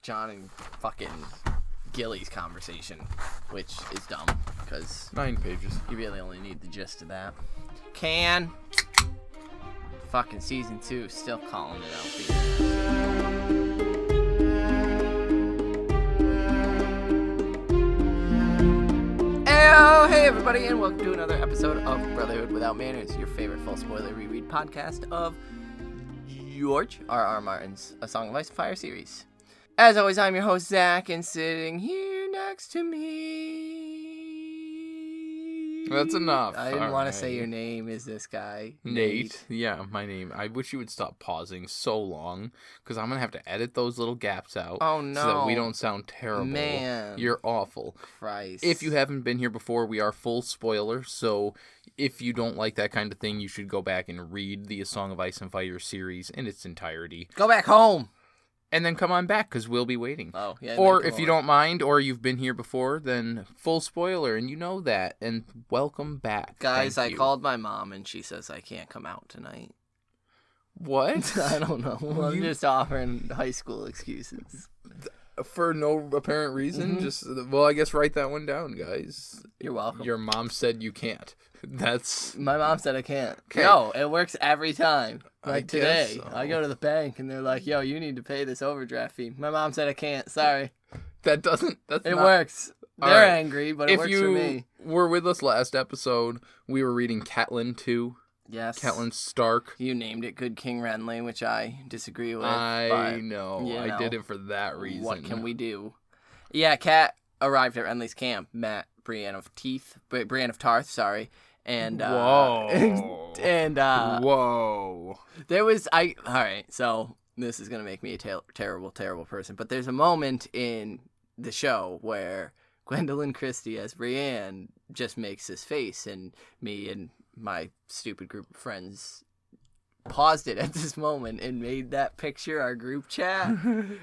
John and fucking Gilly's conversation, which is dumb because 9 pages. you really only need the gist of that. Fucking season 2, still calling it out for you. Hey everybody, and welcome to another episode of Brotherhood Without Manners, your favorite full spoiler reread podcast of George R.R. Martin's A Song of Ice and Fire series. As always, I'm your host, Zach, and sitting here next to me... That's enough. I didn't want to say your name. Is this guy? Nate. Yeah, my name. I wish you would stop pausing so long, because I'm going to have to edit those little gaps out. Oh, no. So that we don't sound terrible. Man. You're awful. Christ. If you haven't been here before, we are full spoiler, so if you don't like that kind of thing, you should go back and read the A Song of Ice and Fire series in its entirety. Go back home. And then come on back, because we'll be waiting. Oh, yeah. Or if you don't mind, or you've been here before, then full spoiler, and you know that. And welcome back. Guys, Thank I you. called my mom, and she says I can't come out tonight. What? I don't know. I'm just offering high school excuses. For no apparent reason? Mm-hmm. Just, well, I guess write that one down, guys. You're welcome. Your mom said you can't. That's... My mom said I can't. 'Kay. No, it works every time. Like I today, guess so. I go to the bank, and they're like, yo, you need to pay this overdraft fee. My mom said I can't. Sorry. That doesn't... That's It not... works. All They're right. angry, but it works for me. If you were with us last episode, we were reading Catelyn 2. Yes. Catelyn Stark. You named it Good King Renly, which I disagree with. I but, know. you I know, did it for that reason. What can we do? Yeah, Cat arrived at Renly's camp, met Brienne of Tarth, sorry, and Whoa. and Whoa. there was all right. So this is gonna make me a terrible person, but there's a moment in the show where Gwendolyn Christie as Brienne just makes this face, and me and my stupid group of friends paused it at this moment and made that picture our group chat.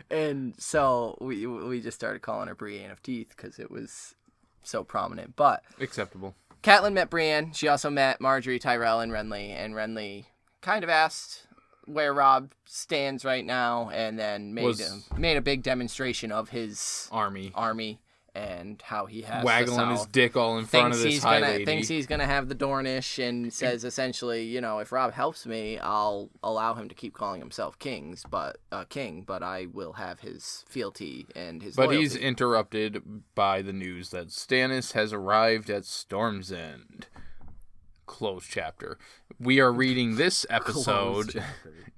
And so we just started calling her Brienne of Teeth because it was so prominent. But Acceptable. Catelyn met Brienne. She also met Marjorie, Tyrell, and Renly kind of asked where Robb stands right now, and then made a big demonstration of his Army. And how he has Waggling his dick all in front of this high lady. Thinks he's gonna have the Dornish, and says essentially, you know, if Robb helps me, I'll allow him to keep calling himself king, but I will have his fealty and his But loyalty. he's interrupted by the news that Stannis has arrived at Storm's End. Close chapter. We are reading this episode.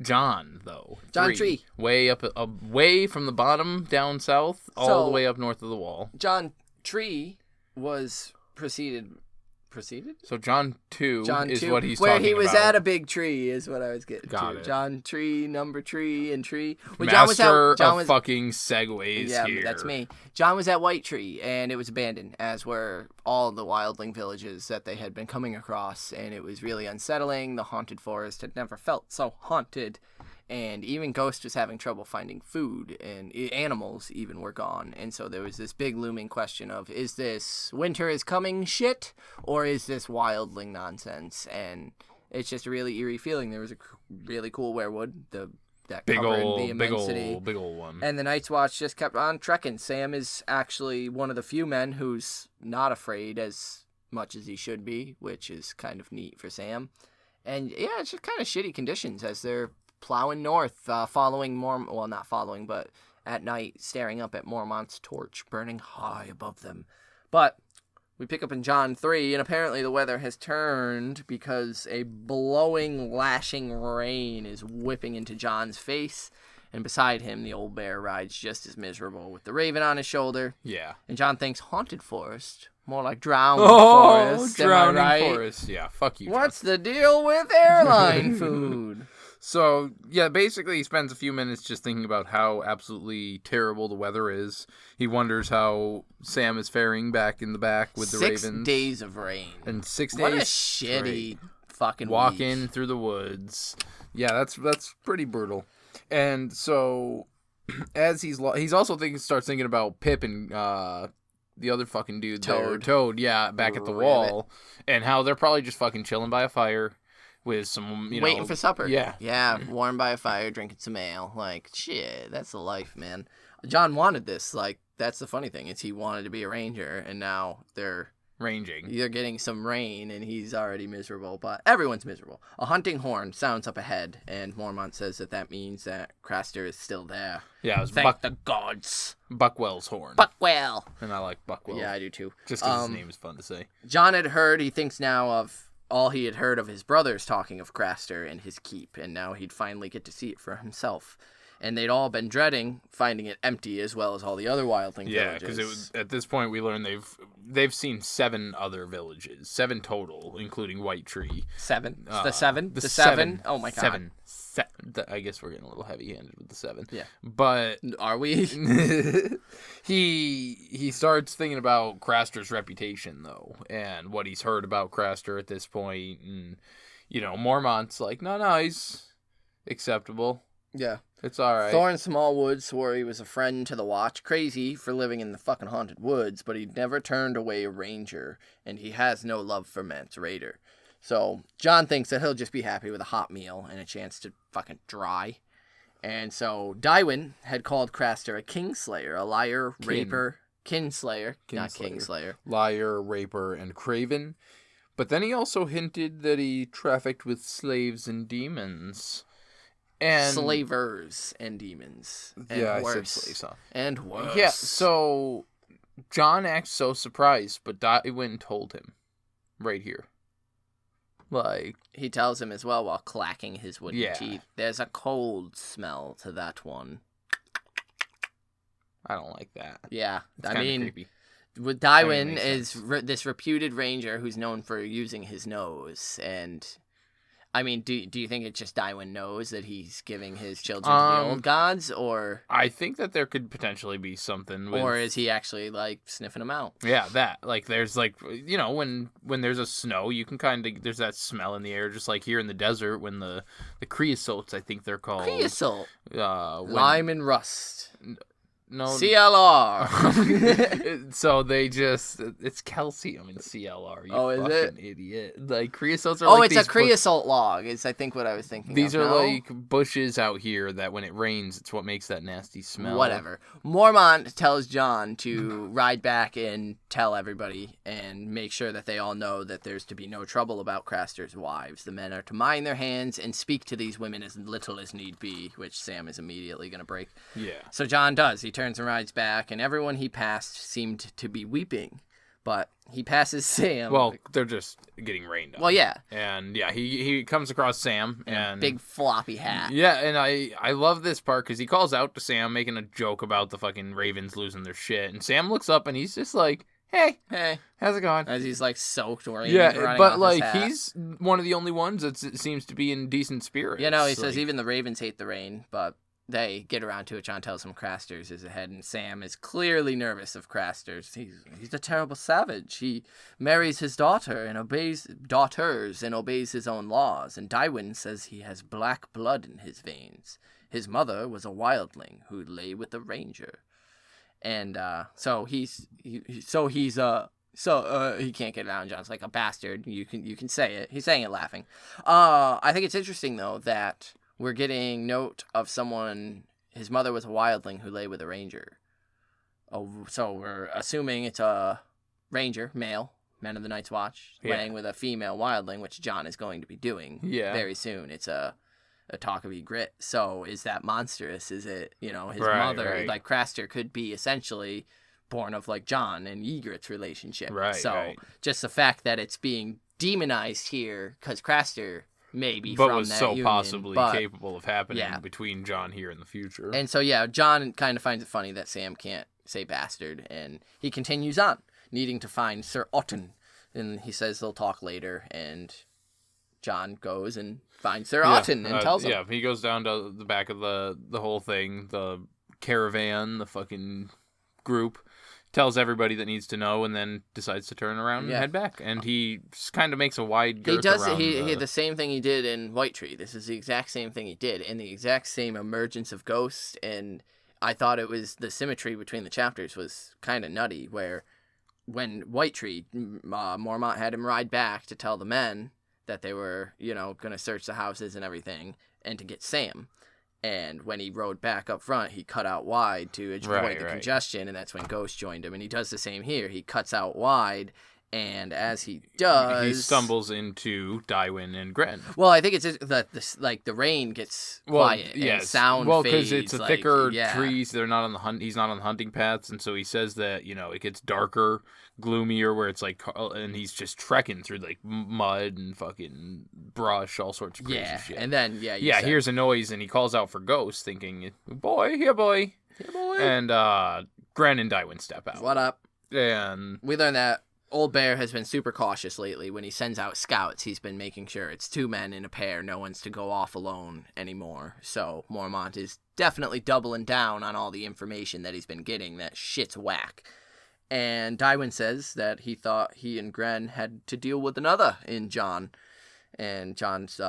John, though. John Tree. Way up, way from the bottom down south, all the way up north of the wall. John Tree was preceded. So John 2 is 2, what he's where talking he was about. at a big tree is what I was getting Got to. it. John Tree, number tree, and tree. Well, Master John of was fucking segues yeah, here. that's me. John was at White Tree, and it was abandoned, as were all the Wildling villages that they had been coming across, and it was really unsettling. The haunted forest had never felt so haunted, and even Ghost was having trouble finding food, and animals even were gone. And so there was this big looming question of, is this winter is coming shit, or is this Wildling nonsense? And it's just a really eerie feeling. There was a really cool werewood, that big covered old, the immensity. big old one. And the Night's Watch just kept on trekking. Sam is actually one of the few men who's not afraid as much as he should be, which is kind of neat for Sam. And yeah, it's just kind of shitty conditions as they're plowing north, not following, but at night staring up at Mormont's torch burning high above them. But we pick up in John 3, and apparently the weather has turned because a blowing, lashing rain is whipping into John's face, and beside him the old bear rides just as miserable with the raven on his shoulder. Yeah. And John thinks haunted forest, more like drowned forest. Drowning am I right? forest. Yeah, fuck you, John. What's the deal with airline food? So, yeah, basically he spends a few minutes just thinking about how absolutely terrible the weather is. He wonders how Sam is faring back in the back with the 6 ravens. 6 days of rain. And 6 days What a straight. shitty fucking Walking week. through the woods. Yeah, that's pretty brutal. And so, as he's also starts thinking about Pip and the other fucking dude Toad, yeah, back at the wall, and how they're probably just fucking chilling by a fire. with some, you know... Waiting for supper. Yeah. Yeah, warm by a fire, drinking some ale. Like, shit, that's the life, man. John wanted this. Like, that's the funny thing. Is he wanted to be a ranger, and now they're getting some rain, and he's already miserable. But everyone's miserable. A hunting horn sounds up ahead, and Mormont says that means that Craster is still there. Yeah, it was Thank the gods. Buckwell's horn. Buckwell. And I like Buckwell. Yeah, I do too. Just because his name is fun to say. John had heard, he thinks now of all he had heard of his brothers talking of Craster and his keep, and now he'd finally get to see it for himself. And they'd all been dreading finding it empty, as well as all the other Wildling villages. Yeah, because at this point we learned they've seen 7 other villages, 7 total, including White Tree. 7. The 7. The 7. Oh my god. 7. I guess we're getting a little heavy-handed with the 7. Yeah. But are we? he starts thinking about Craster's reputation though, and what he's heard about Craster at this point, and Mormont's like, no, he's acceptable. Yeah. It's all right. Thorn Smallwood swore he was a friend to the Watch, crazy for living in the fucking haunted woods, but he'd never turned away a ranger, and he has no love for Mance Raider. So John thinks that he'll just be happy with a hot meal and a chance to fucking dry. And so Dywin had called Craster a kingslayer, a liar, raper, kinslayer, not kingslayer. Liar, raper, and craven. But then he also hinted that he trafficked with slaves and demons. And slavers and demons. And yeah, worse. I said slaves, huh? And worse. Yeah, so John acts so surprised, but Dywin told him right here. Like, he tells him as well while clacking his wooden Yeah. teeth. There's a cold smell to that one. I don't like that. Yeah, It's I kinda mean, creepy. with Dywin makes is sense. this reputed ranger who's known for using his nose, and I mean, do you think it's just Dywin knows that he's giving his children to the old gods, or I think that there could potentially be something with... or is he actually like sniffing them out? Yeah, that. Like, there's like, when there's a snow, you can kind of, there's that smell in the air, just like here in the desert when the creosotes, I think they're called. Creosote, Lime and rust. No. CLR. So they just, it's calcium in CLR. You Oh, is fucking it? idiot. Like, creosotes are Oh, like it's a creosote log. Is I think what I was thinking. These of. are No? like bushes out here that when it rains, it's what makes that nasty smell. Whatever. Mormont tells John to ride back and tell everybody and make sure that they all know that there's to be no trouble about Craster's wives. The men are to mind their hands and speak to these women as little as need be, which Sam is immediately going to break. Yeah. So John does. He turns and rides back, and everyone he passed seemed to be weeping. But he passes Sam. Well, they're just getting rained on. Well, yeah. And yeah, he comes across Sam and Big floppy hat. Yeah, and I love this part because he calls out to Sam, making a joke about the fucking ravens losing their shit, and Sam looks up and he's just like, "Hey, how's it going?" As he's like soaked rain. Yeah, but off like his hat. he's one of the only ones that seems to be in decent spirits. He says even the ravens hate the rain, but they get around to it. John tells him Craster's is ahead, and Sam is clearly nervous of Craster's. He's a terrible savage. He marries his daughters and obeys his own laws. And Dywin says he has black blood in his veins. His mother was a wildling who lay with a ranger, and so he can't get it out. And John's like, a bastard. You can say it. He's saying it laughing. I think it's interesting though that we're getting note of someone, his mother was a wildling who lay with a ranger. Oh, so we're assuming it's a ranger, male, men of the Night's Watch, laying with a female wildling, which John is going to be doing very soon. It's a talk of egret. So is that monstrous? Is it, his mother, right. like Craster could be essentially born of like John and Egret's relationship. Right, so right. just the fact that it's being demonized here, because Craster... maybe but from was that so union, possibly but, capable of happening between John here in the future. And so, John kind of finds it funny that Sam can't say bastard, and he continues on, needing to find Sir Otten. And he says they'll talk later, and John goes and finds Sir Otten and tells him. Yeah, he goes down to the back of the whole thing, the caravan, the fucking group, tells everybody that needs to know, and then decides to turn around and head back. And he just kind of makes a wide girth around he the same thing he did in White Tree. This is the exact same thing he did, and the exact same emergence of ghosts. And I thought it was the symmetry between the chapters was kind of nutty, where when White Tree, Mormont had him ride back to tell the men that they were, going to search the houses and everything, and to get Sam. And when he rode back up front, he cut out wide to avoid the congestion, and that's when Ghost joined him. And he does the same here. He cuts out wide, and as he does... He stumbles into Dywin and Gren. Well, I think it's just that the rain gets quiet and sound fades. Well, because it's a thicker trees. They're not on the hunt. He's not on the hunting paths, and so he says that, it gets darker, gloomier, where it's like, and he's just trekking through like mud and fucking brush, all sorts of crazy shit. And then he hears a noise and he calls out for Ghost, thinking, "Boy, here, boy, here, boy." And Gren and Dywin step out. What up? And we learn that Old Bear has been super cautious lately. When he sends out scouts, he's been making sure it's 2 men in a pair. No one's to go off alone anymore. So Mormont is definitely doubling down on all the information that he's been getting. That shit's whack. And Dywin says that he thought he and Gren had to deal with another in John. And John's,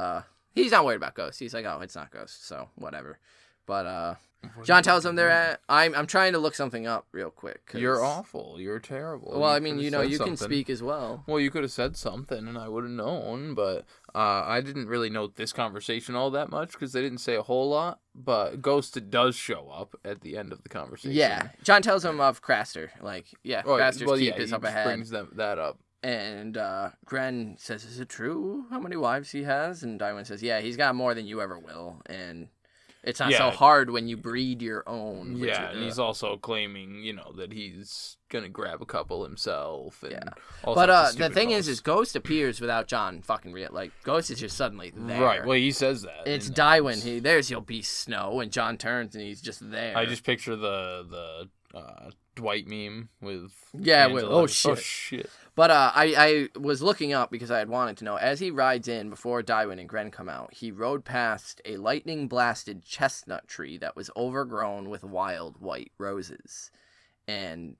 he's not worried about Ghost. He's like, oh, it's not Ghost, so whatever. But, John tells him they're at... I'm trying to look something up real quick. You're awful. You're terrible. Well, I mean, you can speak as well. Well, you could have said something, and I would have known, but I didn't really note this conversation all that much, because they didn't say a whole lot, but Ghost does show up at the end of the conversation. Yeah. John tells him of Craster. Craster's keep is up ahead. Brings that up. And Gren says, is it true how many wives he has? And Dywin says, yeah, he's got more than you ever will, and... It's not so hard when you breed your own. Yeah, and he's also claiming, that he's going to grab a couple himself. And but the thing is Ghost appears without John fucking Ghost is just suddenly there. Right, well, he says that. It's Dywin. There's your beast Snow, and John turns, and he's just there. I just picture the Dwight meme with... Yeah, with, oh, shit. But I was looking up because I had wanted to know. As he rides in, before Dywin and Gren come out, he rode past a lightning-blasted chestnut tree that was overgrown with wild white roses. And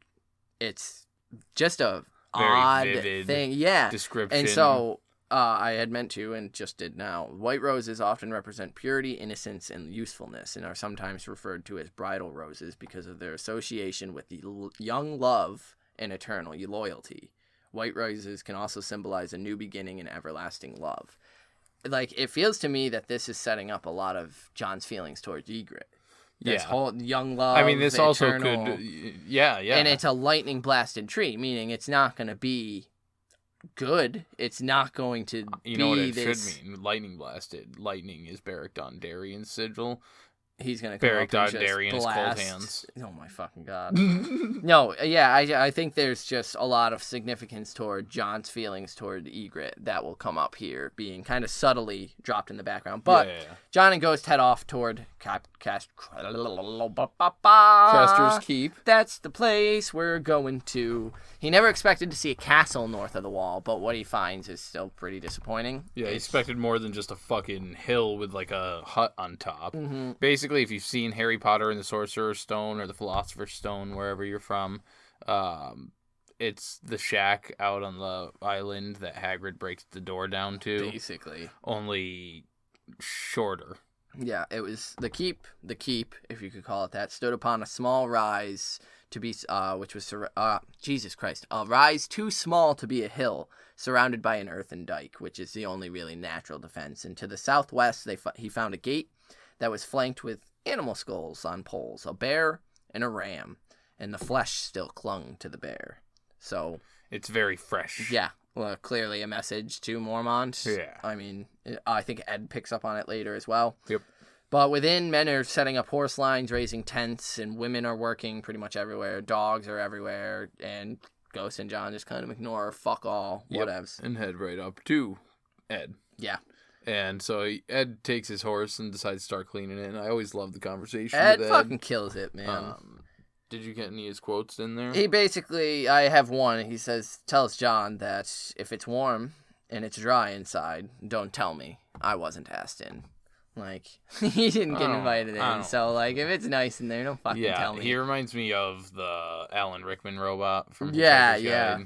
it's just a very odd vivid thing. Yeah. Description. And so I had meant to and just did now. White roses often represent purity, innocence, and usefulness, and are sometimes referred to as bridal roses because of their association with the young love and eternal loyalty. White roses can also symbolize a new beginning and everlasting love. It feels to me that this is setting up a lot of John's feelings towards Ygritte. This whole young love, I mean, this eternal, also could... Yeah. And it's a lightning-blasted tree, meaning it's not going to be good. It's not going to be... You know what it should mean? Lightning blasted. Lightning is Beric Dondarrion's sigil. He's going to come up and just Darion's blast. cold hands. Oh, my fucking God. No, yeah, I think there's just a lot of significance toward John's feelings toward Ygritte that will come up here, being kind of subtly dropped in the background. But John and Ghost head off toward Craster's Keep. That's the place we're going to. He never expected to see a castle north of the wall, but what he finds is still pretty disappointing. Yeah, he expected more than just a fucking hill with like a hut on top. Mm-hmm. Basically, if you've seen Harry Potter and the Sorcerer's Stone or the Philosopher's Stone, wherever you're from, it's the shack out on the island that Hagrid breaks the door down to. Basically. Only shorter. Yeah, it was the keep, if you could call it that, stood upon a small rise to be, which was, Jesus Christ, a rise too small to be a hill, surrounded by an earthen dike, which is the only really natural defense. And to the southwest, he found a gate that was flanked with animal skulls on poles, a bear and a ram, and the flesh still clung to the bear. So it's very fresh. Yeah. Well, clearly a message to Mormont. Yeah. I mean, I think Ed picks up on it later as well. Yep. But within, men are setting up horse lines, raising tents, and women are working pretty much everywhere. Dogs are everywhere, and Ghost and John just kind of ignore, fuck all, whatevs. And head right up to Ed. Yeah. And so Ed takes his horse and decides to start cleaning it. And I always love the conversation Ed with Ed. fucking kills it, man. Did you get any of his quotes in there? He basically, I have one. He tells John that if it's warm and it's dry inside, don't tell me. I wasn't asked in. He didn't get invited in. So, if it's nice in there, don't fucking tell me. He reminds me of the Alan Rickman robot from Yeah.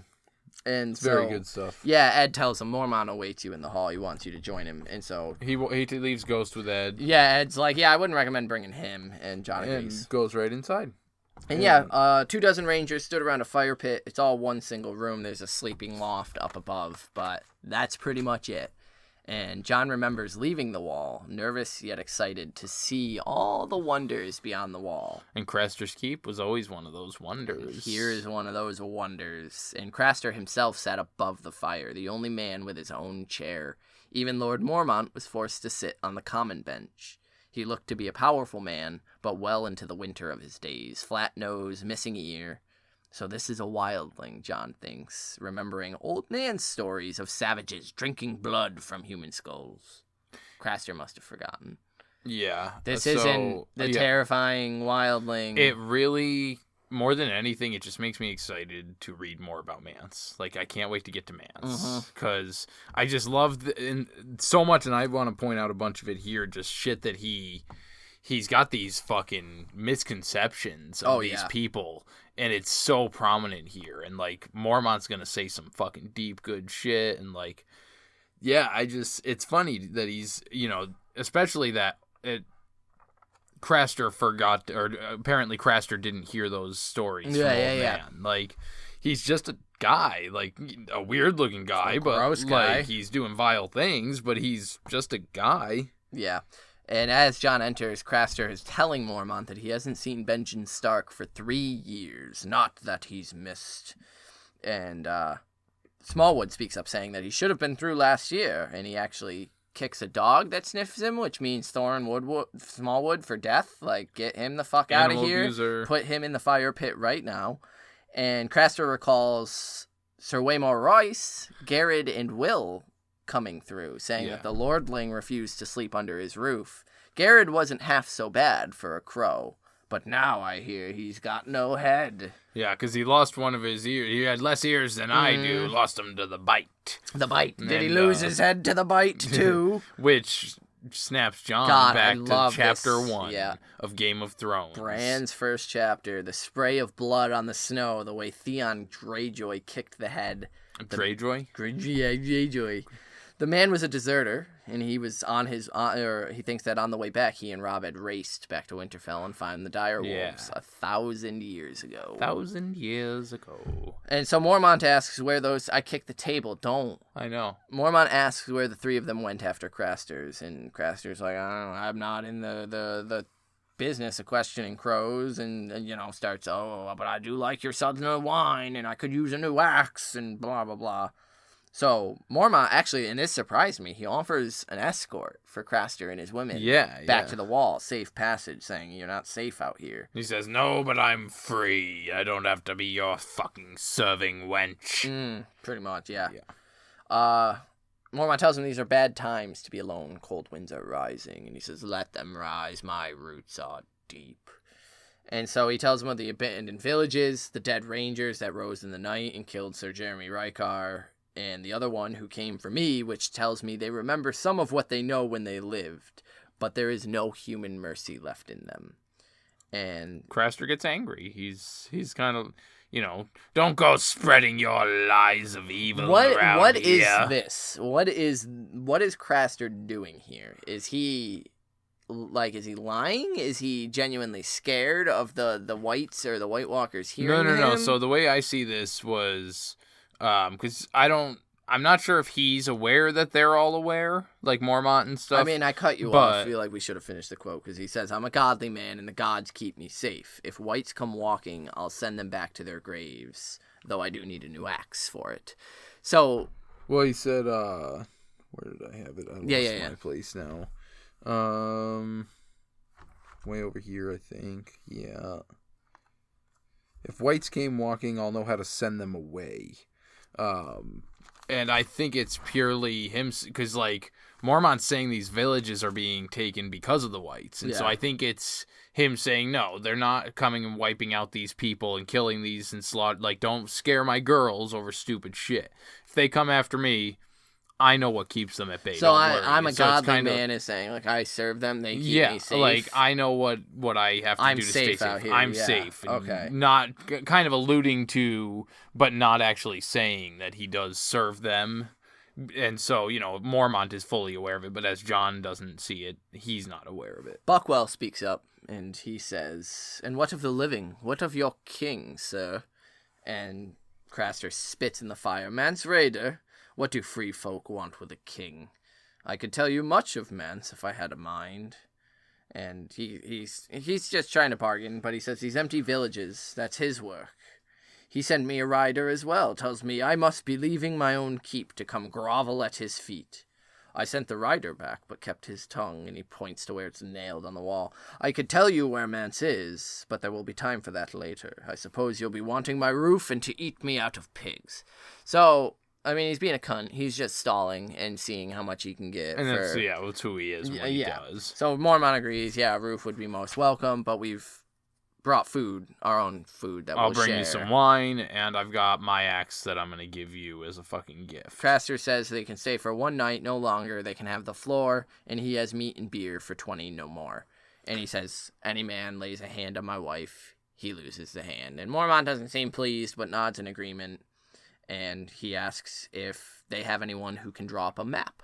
And it's very good stuff. Yeah, Ed tells him Mormont awaits you in the hall. He wants you to join him. And so he leaves Ghost with Ed. Yeah, Ed's like, I wouldn't recommend bringing him. And John agrees. And goes right inside. And 24 rangers stood around a fire pit. It's all one single room. There's a sleeping loft up above, but that's pretty much it. And John remembers leaving the wall, nervous yet excited to see all the wonders beyond the wall. And Craster's Keep was always one of those wonders. Here's one of those wonders. And Craster himself sat above the fire, the only man with his own chair. Even Lord Mormont was forced to sit on the common bench. He looked to be a powerful man, but well into the winter of his days. Flat nose, missing ear. So this is a wildling, John thinks, remembering Old Nan's stories of savages drinking blood from human skulls. Craster must have forgotten. Yeah. This isn't the terrifying wildling. It really, more than anything, it just makes me excited to read more about Mance. Like, I can't wait to get to Mance. Because I just love so much, and I want to point out a bunch of it here, just shit that he's got these fucking misconceptions of these people. And it's so prominent here. And, like, Mormont's going to say some fucking deep, good shit. And, like, yeah, it's funny that he's, especially that Craster forgot, or apparently Craster didn't hear those stories from Old Nan. Like, he's just a guy, like, a weird-looking guy, but, like, he's doing vile things, but he's just a guy. Yeah. And as John enters, Craster is telling Mormont that he hasn't seen Benjamin Stark for 3 years. Not that he's missed. And Smallwood speaks up saying that he should have been through last year. And he actually kicks a dog that sniffs him, which means Smallwood for death. Like, get him the fuck out of here. Abuser. Put him in the fire pit right now. And Craster recalls Sir Waymore Royce, Garrett, and Will coming through, saying that the lordling refused to sleep under his roof. Garrett wasn't half so bad for a crow, but now I hear he's got no head. Yeah, because he lost one of his ears. He had less ears than I do. Lost him to the bite. The bite. Did he lose his head to the bite, too? Which snaps John back to Chapter 1 of Game of Thrones. Bran's first chapter, the spray of blood on the snow, the way Theon Greyjoy kicked the head. Greyjoy? Greyjoy. The man was a deserter, and he was he thinks that on the way back, he and Robb had raced back to Winterfell and found the dire wolves 1,000 years ago. 1,000 years ago. And so Mormont asks where those... I kicked the table, don't. I know. Mormont asks where the three of them went after Craster's, and Craster's like, I don't know, I'm not in the business of questioning crows, and starts, but I do like your Southern wine, and I could use a new axe, and blah, blah, blah. So Mormont actually, and this surprised me, he offers an escort for Craster and his women back to the wall, safe passage, saying you're not safe out here. He says, no, but I'm free. I don't have to be your fucking serving wench. Pretty much, yeah. Mormont tells him these are bad times to be alone. Cold winds are rising. And he says, let them rise. My roots are deep. And so he tells him of the abandoned villages, the dead rangers that rose in the night and killed Sir Jeremy Rykar, and the other one who came for me, which tells me they remember some of what they know when they lived, but there is no human mercy left in them. And Craster gets angry. He's kind of, don't go spreading your lies of evil around What here. is this? What is Craster doing here? Is he lying? Is he genuinely scared of the Wights or the White Walkers hearing him? No. So the way I see this was... because I'm not sure if he's aware that they're all aware, like Mormont and stuff. I mean, I cut you off. I feel like we should have finished the quote, because he says, I'm a godly man, and the gods keep me safe. If Wights come walking, I'll send them back to their graves, though I do need a new axe for it. So... Well, he said, where did I have it? I lost my place now. Way over here, I think. Yeah. If Wights came walking, I'll know how to send them away. And I think it's purely him, because, like, Mormont's saying these villages are being taken because of the Wights. And so I think it's him saying, no, they're not coming and wiping out these people and killing these and slaughter. Like, don't scare my girls over stupid shit. If they come after me, I know what keeps them at bay. So I'm a godly man is saying, like, I serve them, they keep me safe. Like, I know what I have to do to stay safe. Here, I'm safe. Okay. Not kind of alluding to, but not actually saying that he does serve them. And so, Mormont is fully aware of it, but as John doesn't see it, he's not aware of it. Buckwell speaks up, and he says, and what of the living? What of your king, sir? And Craster spits in the fire. Mance Raider, what do free folk want with a king? I could tell you much of Mance if I had a mind. And he's just trying to bargain, but he says these empty villages, that's his work. He sent me a rider as well, tells me I must be leaving my own keep to come grovel at his feet. I sent the rider back, but kept his tongue, and he points to where it's nailed on the wall. I could tell you where Mance is, but there will be time for that later. I suppose you'll be wanting my roof and to eat me out of pigs. So, I mean, he's being a cunt. He's just stalling and seeing how much he can get. And that's who he is, what he does. So Mormont agrees, roof would be most welcome, but we've brought food, our own food that I'll we'll share. bring you some wine, and I've got my axe that I'm going to give you as a fucking gift. Craster says they can stay for 1 night, no longer. They can have the floor, and he has meat and beer for 20, no more. And he says, any man lays a hand on my wife, he loses the hand. And Mormont doesn't seem pleased, but nods in agreement. And he asks if they have anyone who can draw up a map.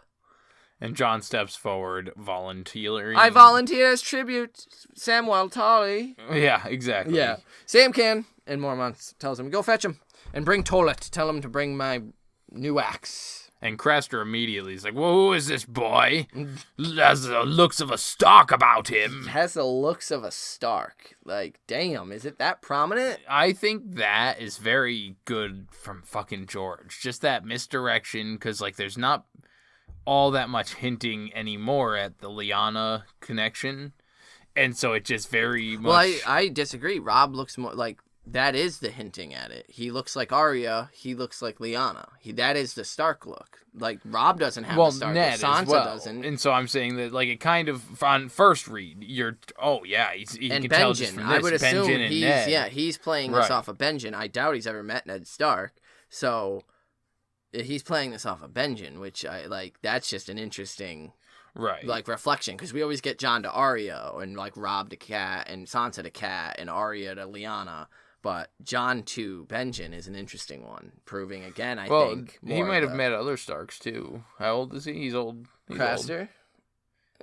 And John steps forward, volunteering. I volunteer as tribute, Samwell Tarly. Yeah, exactly. Yeah. Sam can. And Mormont tells him, go fetch him. And bring Tollett. Tell him to bring my new axe. And Craster immediately is like, well, who is this boy? Has the looks of a Stark about him. Has the looks of a Stark. Like, damn, is it that prominent? I think that is very good from fucking George. Just that misdirection, because, like, there's not all that much hinting anymore at the Lyanna connection. And so it just very much... Well, I disagree. Robb looks more like... That is the hinting at it. He looks like Arya. He looks like Lyanna. That is the Stark look. Like, Robb doesn't have the Stark Ned look. Sansa as well. doesn't. And so I'm saying that, like, it kind of, on first read, you're, he and can tell just from this. I would assume Benjen and Ned. he's playing this off of Benjen. I doubt he's ever met Ned Stark. So, he's playing this off of Benjen, which, that's just an interesting... Right. Like, reflection, because we always get Jon to Arya, and, like, Robb to Cat, and Sansa to Cat, and Arya to Lyanna. But Jon to Benjen is an interesting one, proving again, I think. He might have met other Starks too. How old is he? He's old. Craster?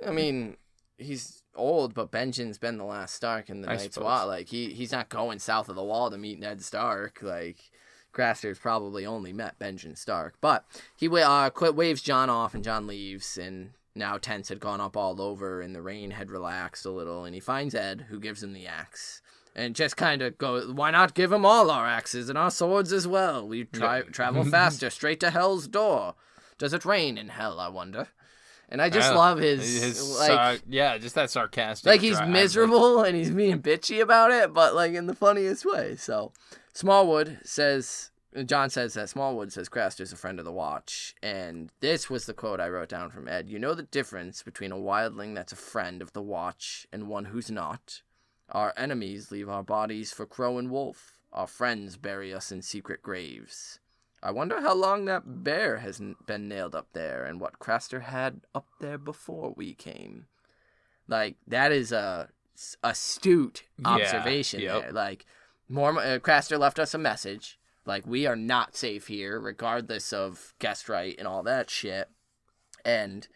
I mean, he's old, but Benjen's been the last Stark in the Night's Watch. Like, he's not going south of the Wall to meet Ned Stark. Like, Craster's probably only met Benjen Stark. But he waves Jon off, and Jon leaves, and now tents had gone up all over, and the rain had relaxed a little, and he finds Ed, who gives him the axe. And just kind of go, why not give him all our axes and our swords as well? We travel faster, straight to Hell's door. Does it rain in Hell, I wonder? And I just love his just that sarcastic. Like, he's miserable and he's being bitchy about it, but, like, in the funniest way. So, Smallwood says, Jon says that Smallwood says Craster's a friend of the Watch. And this was the quote I wrote down from Ed. You know the difference between a wildling that's a friend of the Watch and one who's not? Our enemies leave our bodies for crow and wolf. Our friends bury us in secret graves. I wonder how long that bear has been nailed up there and what Craster had up there before we came. Like, that is a astute observation there. Like, Craster left us a message. Like, we are not safe here, regardless of guest right and all that shit. And,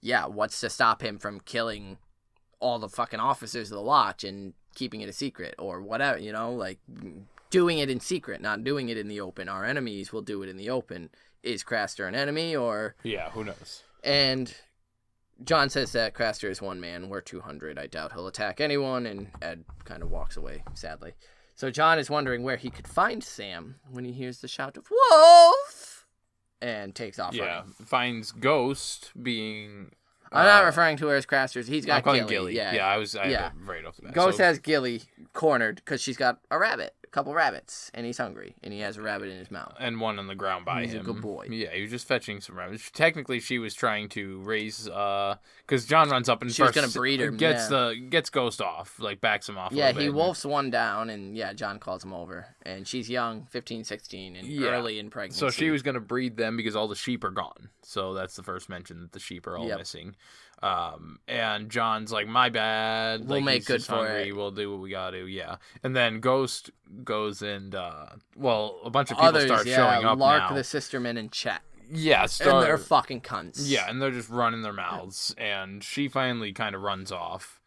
what's to stop him from killing all the fucking officers of the Watch and keeping it a secret or whatever, like doing it in secret, not doing it in the open. Our enemies will do it in the open. Is Craster an enemy or... Yeah, who knows? And Jon says that Craster is one man. We're 200. I doubt he'll attack anyone. And Ed kind of walks away, sadly. So Jon is wondering where he could find Sam when he hears the shout of wolf and takes off running. Finds Ghost being... I'm not referring to her as Craster's. He's got Gilly. Yeah, I had it right off the bat. Ghost has Gilly cornered because she's got a couple rabbits, and he's hungry, and he has a rabbit in his mouth. And one on the ground by him. He's a good boy. Yeah, he was just fetching some rabbits. Technically, she was trying to raise, because Jon runs up and she was going to breed her. Gets Ghost off, like backs him off a little bit. He wolfs one down, and Jon calls him over. And she's young, 15, 16, and early in pregnancy. So she was going to breed them because all the sheep are gone. So that's the first mention that the sheep are all missing. And Jon's like, my bad. We'll make good for it. We'll do what we gotta do. Yeah. And then Ghost goes and, a bunch of people start showing up Lark, now. the Sisterman, and Chet. Yeah, and they're fucking cunts. Yeah, and they're just running their mouths. And she finally kind of runs off.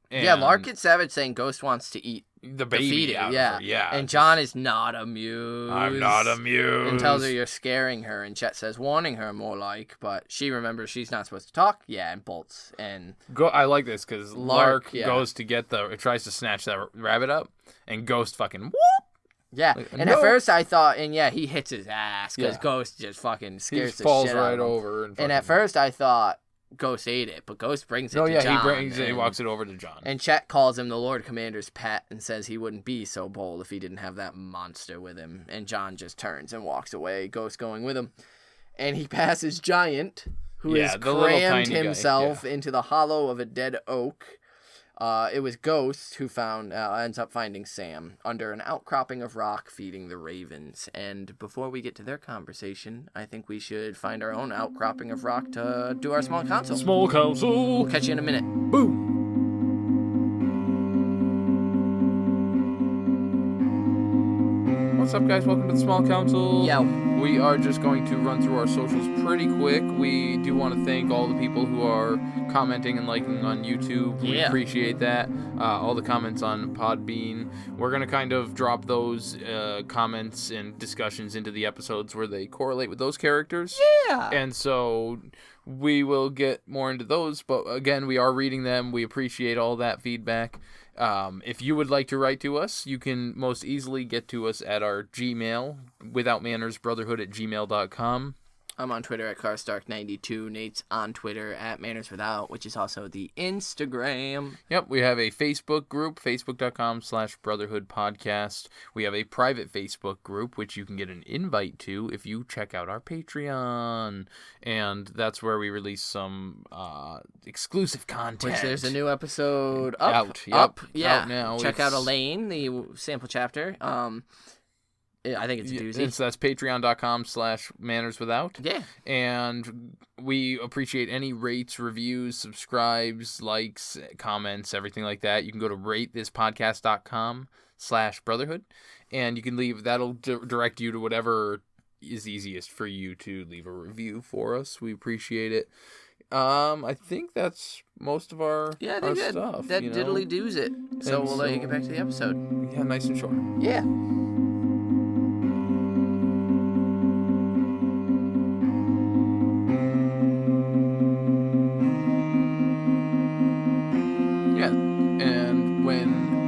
And Lark gets savage saying Ghost wants to eat the baby feeding, out yeah. of her. Yeah. And John is not amused. I'm not amused. And tells her you're scaring her. And Chet says warning her more like, but she remembers she's not supposed to talk. Yeah, and bolts. And I like this because Lark yeah. goes to tries to snatch that rabbit up, and Ghost fucking whoop. Yeah, like, and no. at first I thought, and yeah, he hits his ass because Ghost just fucking scares the shit out of him. He falls right over. And at first I thought Ghost ate it, but Ghost brings it to John. He walks it over to John. And Chet calls him the Lord Commander's pet and says he wouldn't be so bold if he didn't have that monster with him. And John just turns and walks away, Ghost going with him. And he passes Giant, who has crammed himself into the hollow of a dead oak. It was Ghost who ends up finding Sam under an outcropping of rock feeding the ravens. And before we get to their conversation, I think we should find our own outcropping of rock to do our small council. Small council. We'll catch you in a minute. Boom. What's up, guys? Welcome to the Small Council. Yo. We are just going to run through our socials pretty quick. We do want to thank all the people who are commenting and liking on YouTube. We appreciate that. All the comments on Podbean. We're going to kind of drop those comments and discussions into the episodes where they correlate with those characters. Yeah. And so we will get more into those. But again, we are reading them. We appreciate all that feedback. If you would like to write to us, you can most easily get to us at our Gmail, withoutmannersbrotherhood@gmail.com. I'm on Twitter at Carstark92. Nate's on Twitter at MannersWithout, which is also the Instagram. Yep, we have a Facebook group, facebook.com/Brotherhood Podcast. We have a private Facebook group, which you can get an invite to if you check out our Patreon. And that's where we release some exclusive content. Which there's a new episode up. Yep, yeah. out now. Check out Elaine, the sample chapter. I think it's a doozy. That's patreon.com/mannerswithout. Yeah. And we appreciate any rates, reviews, subscribes, likes, comments, everything like that. You can go to ratethispodcast.com/brotherhood, and you can leave, that'll direct you to whatever is easiest for you to leave a review for us. We appreciate it. I think that's most of our stuff. That diddly doos it. So we'll let you get back to the episode. Yeah, nice and short. Yeah.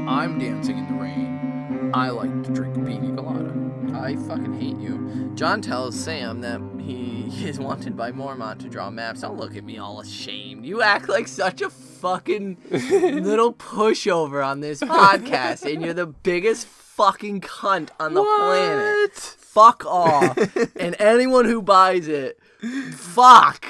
I'm dancing in the rain, I like to drink a pina colada. I fucking hate you. John tells Sam that he is wanted by Mormont to draw maps. Don't look at me all ashamed. You act like such a fucking little pushover on this podcast, and you're the biggest fucking cunt on the planet. Fuck off. And anyone who buys it, fuck.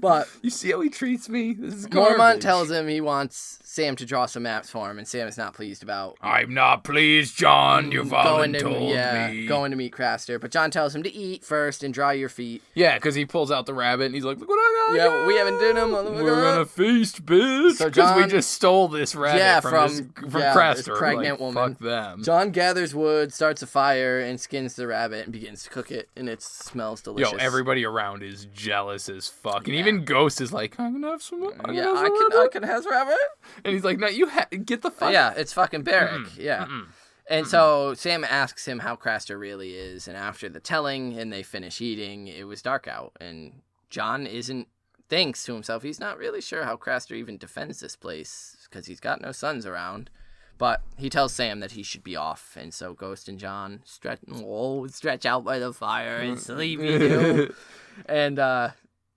But you see how he treats me? This is garbage. Mormont tells him he wants Sam to draw some maps for him, and Sam is not pleased about. I'm not pleased, John. You've told me. Going to meet Craster, but John tells him to eat first and dry your feet. Yeah, because he pulls out the rabbit and he's like, "Look what I got!" Yeah, we haven't done him. We're gonna feast, bitch. Because we just stole this rabbit from Craster. This pregnant woman. Fuck them. John gathers wood, starts a fire, and skins the rabbit and begins to cook it, and it smells delicious. Yo, everybody around is jealous as fuck, and even Ghost is like, "I'm gonna have some. I can have some rabbit." And he's like, "No, you get the fuck." Yeah, it's fucking Barrack. Yeah. And so Sam asks him how Craster really is, and after the telling and they finish eating, it was dark out, and John thinks to himself he's not really sure how Craster even defends this place because he's got no sons around. But he tells Sam that he should be off, and so Ghost and John stretch out by the fire and sleepy do, and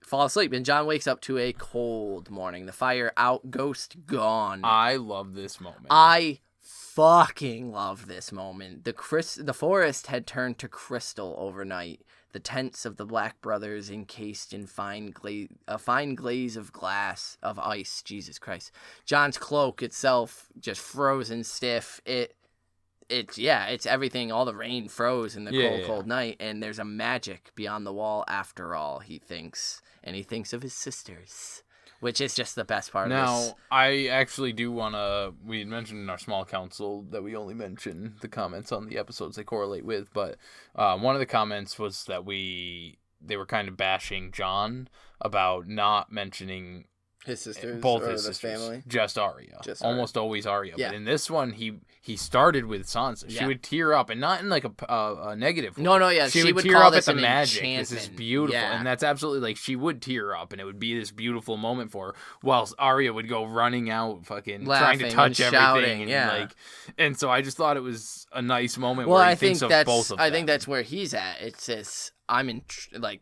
fall asleep. And John wakes up to a cold morning. The fire out, Ghost gone. I love this moment. I fucking love this moment. The forest had turned to crystal overnight. The tents of the Black Brothers encased in a fine glaze of ice. Jesus Christ. John's cloak itself just frozen stiff. It's everything. All the rain froze in the cold night, and there's a magic beyond the wall after all, he thinks. And he thinks of his sisters, which is just the best part of this. Now, I actually do want to... We had mentioned in our small council that we only mention the comments on the episodes they correlate with, but one of the comments was that they were kind of bashing John about not mentioning His sisters, both or his the sisters, family? just Arya, almost always Arya. Yeah. But in this one, he started with Sansa. She would tear up, and not in like a negative way. No, yeah, she would tear call up this at the an magic. enchantment. This is beautiful, and that's absolutely like she would tear up, and it would be this beautiful moment for her. Whilst Arya would go running out, fucking laughing, trying to touch and everything, shouting, and and so I just thought it was a nice moment. Well, where he I thinks think of both of them. I think that's where he's at. It's this.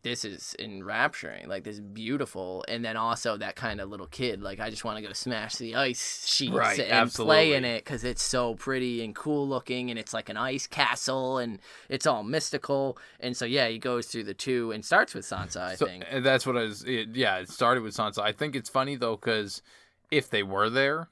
This is enrapturing, like this beautiful, and then also that kind of little kid, like I just want to go smash the ice sheets and play in it because it's so pretty and cool looking, and it's like an ice castle, and it's all mystical, and so he goes through the two and starts with Sansa. I think that's what it started with Sansa. I think it's funny though because if they were there,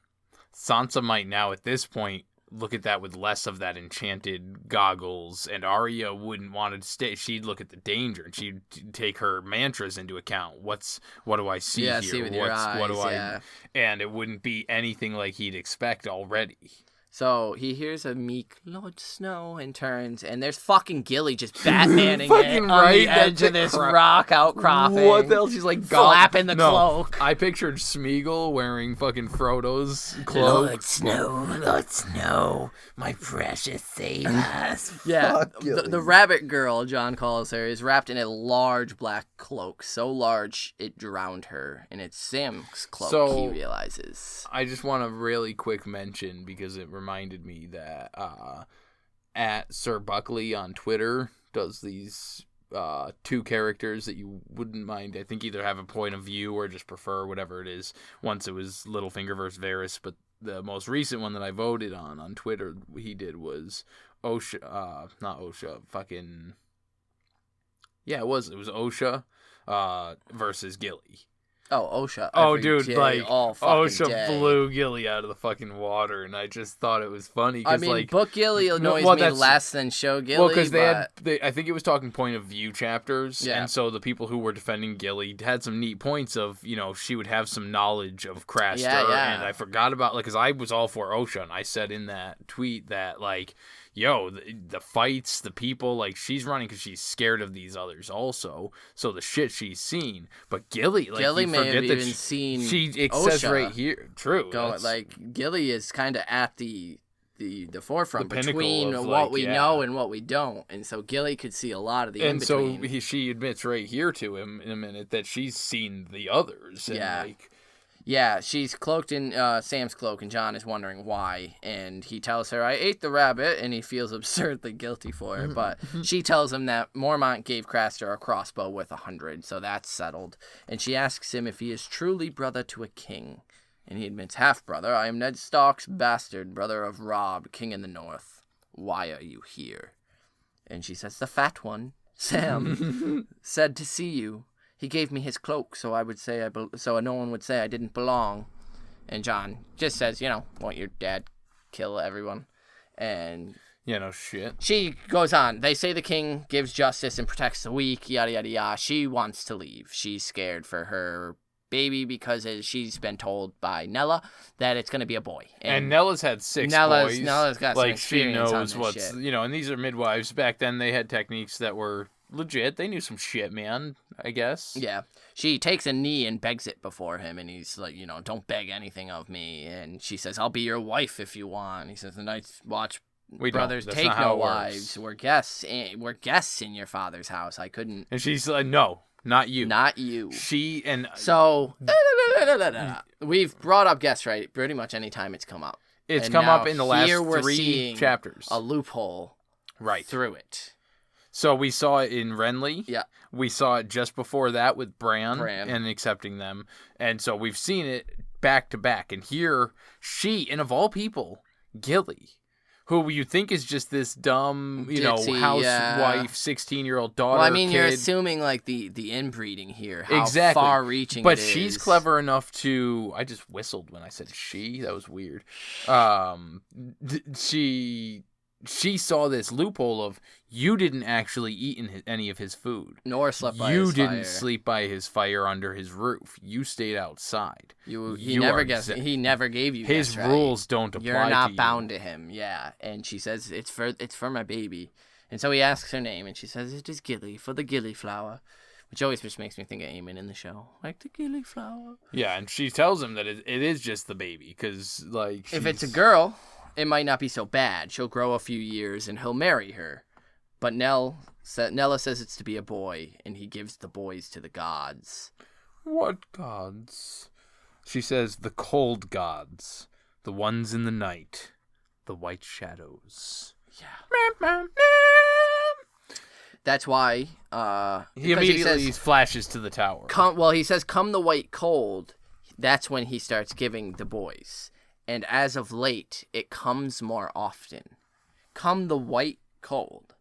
Sansa might now at this point look at that with less of that enchanted goggles, and Arya wouldn't want to stay. She'd look at the danger, and she'd take her mantras into account. What do I see here? See with your eyes, what do I? And it wouldn't be anything like he'd expect already. So he hears a meek Lord Snow and turns, and there's fucking Gilly just Batmaning it on the edge of this rock outcropping. What the hell? She's like flapping the cloak. I pictured Smeagol wearing fucking Frodo's cloak. Lord Snow, my precious, save us. Yeah, the rabbit girl, John calls her, is wrapped in a large black cloak, so large it drowned her, and it's Sam's cloak, he realizes. I just want to really quick mention, because it reminded me that at Sir Buckley on Twitter does these two characters that you wouldn't mind, I think, either have a point of view or just prefer, whatever it is. Once it was Littlefinger versus Varys, but the most recent one that I voted on Twitter he did was not Osha, fucking... Yeah, it was Osha versus Gilly. Oh, Osha. Oh, dude, like, Osha day. blew Gilly out of the fucking water, and I just thought it was funny. I mean, like, book Gilly annoys me less than show Gilly. Well, because I think it was talking point of view chapters, and so the people who were defending Gilly had some neat points of, she would have some knowledge of Craster, and I forgot about, like, because I was all for Osha, and I said in that tweet that, like, the fights, the people, like, she's running because she's scared of these others also. So the shit she's seen. But Gilly, like, Gilly may have even seen it Osha. says right here. True. Like, Gilly is kind of at the forefront between of, what we know and what we don't. And so Gilly could see a lot of the in-between. And so she admits right here to him in a minute that she's seen the others. And Yeah, she's cloaked in Sam's cloak, and John is wondering why. And he tells her, I ate the rabbit, and he feels absurdly guilty for her. But she tells him that Mormont gave Craster a crossbow worth 100, so that's settled. And she asks him if he is truly brother to a king. And he admits, half-brother, I am Ned Stark's bastard, brother of Robb, king in the north. Why are you here? And she says, the fat one, Sam, said to see you. He gave me his cloak, so so no one would say I didn't belong. And John just says, won't your dad kill everyone? And shit. She goes on. They say the king gives justice and protects the weak, yada, yada, yada. She wants to leave. She's scared for her baby because she's been told by Nella that it's going to be a boy. And Nella's had 6 boys. Nella's got some experience she knows on what's, shit. And these are midwives. Back then they had techniques that were legit. They knew some shit, man, I guess. Yeah. She takes a knee and begs it before him, and he's like, don't beg anything of me. And she says, I'll be your wife if you want. He says, the Night's Watch brothers take no wives. We're guests in your father's house. I couldn't. And she's like, no, not you. Not you. She and... So, we've brought up guests, right? Pretty much any time it's come up. It's come up in the last 3 chapters. A loophole through it. So we saw it in Renly. Yeah. We saw it just before that with Bran and accepting them. And so we've seen it back to back. And here, and of all people, Gilly, who you think is just this dumb, ditzy, housewife, 16-year-old daughter. Well, I mean, kid. You're assuming like the inbreeding here, how far-reaching but it is. She's clever enough to. I just whistled when I said she. That was weird. She saw this loophole of you didn't actually eat any of his food. Nor slept by his fire. You didn't sleep by his fire under his roof. You stayed outside. He never gave you his rules don't apply to you. You're not bound to him. Yeah. And she says, it's for my baby. And so he asks her name, and she says, it is Gilly, for the Gilly flower. which always just makes me think of Eamon in the show, like the Gilly flower. Yeah, and she tells him that it is just the baby, because, like, if it's a girl, it might not be so bad. She'll grow a few years, and he'll marry her. But Nella says it's to be a boy, and he gives the boys to the gods. What gods? She says the cold gods, the ones in the night, the white shadows. Yeah. That's why he immediately flashes to the tower. He says, come the white cold. That's when he starts giving the boys. And as of late, it comes more often. Come the white cold.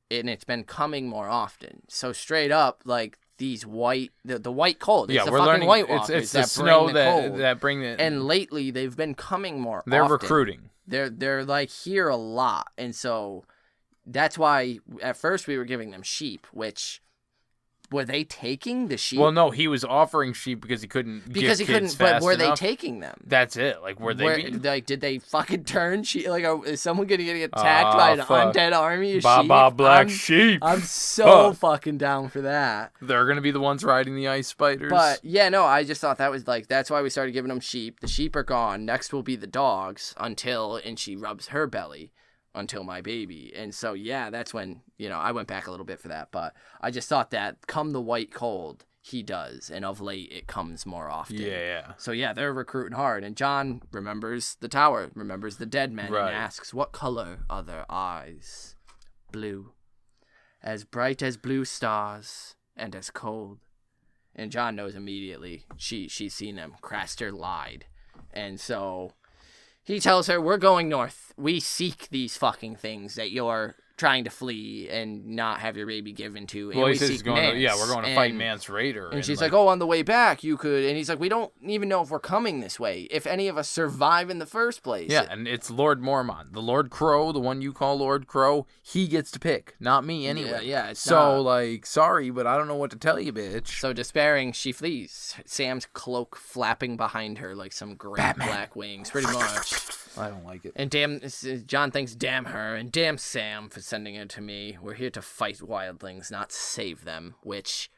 And it's been coming more often. So straight up, like, these white, the white cold. It's the fucking learning, White Walkers it's the snow that bring it. And lately, they've been coming more They're often. recruiting. They're like here a lot. And so that's why at first we were giving them sheep, which... Were they taking the sheep? Well, no, he was offering sheep because he couldn't. But were they taking them? That's it. Like, did they fucking turn sheep? Like, is someone gonna get attacked by an undead army of sheep? Black sheep. I'm so fucking down for that. They're gonna be the ones riding the ice spiders. But yeah, no, I just thought that was like that's why we started giving them sheep. The sheep are gone. Next will be the dogs and she rubs her belly. Until my baby. And so, yeah, that's when, I went back a little bit for that. But I just thought that come the white cold, he does. And of late, it comes more often. Yeah. So, yeah, they're recruiting hard. And John remembers the tower, remembers the dead men, and asks, what color are their eyes? Blue. As bright as blue stars and as cold. And John knows immediately. She's seen him. Craster lied. And so... He tells her, we're going north. We seek these fucking things that you're trying to flee and not have your baby given to. And well, he says he's going we're going to fight Mance Raider. And she's like, oh, on the way back, you could. And he's like, we don't even know if we're coming this way. If any of us survive in the first place. Yeah, and it's Lord Mormont. The Lord Crow, the one you call Lord Crow, he gets to pick, not me anyway. Yeah. Sorry, but I don't know what to tell you, bitch. So despairing, she flees. Sam's cloak flapping behind her like some great black wings, pretty much. I don't like it. And John thinks, damn her, and damn Sam for sending it to me. We're here to fight wildlings, not save them, which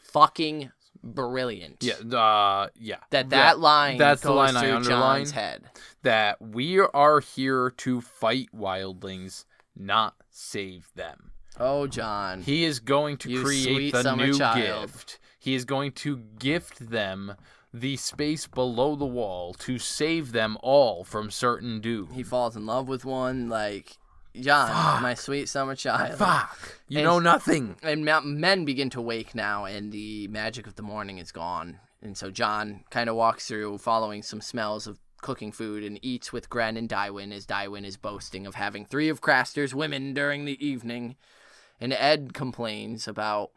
fucking brilliant. Yeah. That line that's goes the line through I underlined. John's head. That we are here to fight wildlings, not save them. Oh, John. He is going to create the new child. gift. He is going to gift them the space below the wall to save them all from certain doom. He falls in love with one, like, John, my sweet summer child. Fuck. You know nothing. And men begin to wake now, and the magic of the morning is gone. And so John kind of walks through, following some smells of cooking food, and eats with Gren and Dywin, as Dywin is boasting of having 3 of Craster's women during the evening. And Ed complains about...